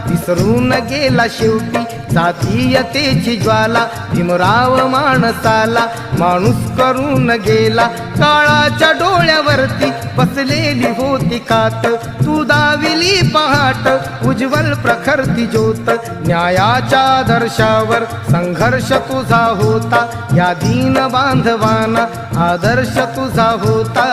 विसरून गेला शेवटी जातीयतेची ज्वाला. भीमराव माणसाला माणूस करून गेला. काळाच्या डोळ्यावरती बसलेली होती कात. तू दाविली पहाट उज्ज्वल प्रखरती ज्योत. न्यायाच्या आदर्शावर संघर्ष तुझा होता. या दीन बांधवांना आदर्श तुझा होता.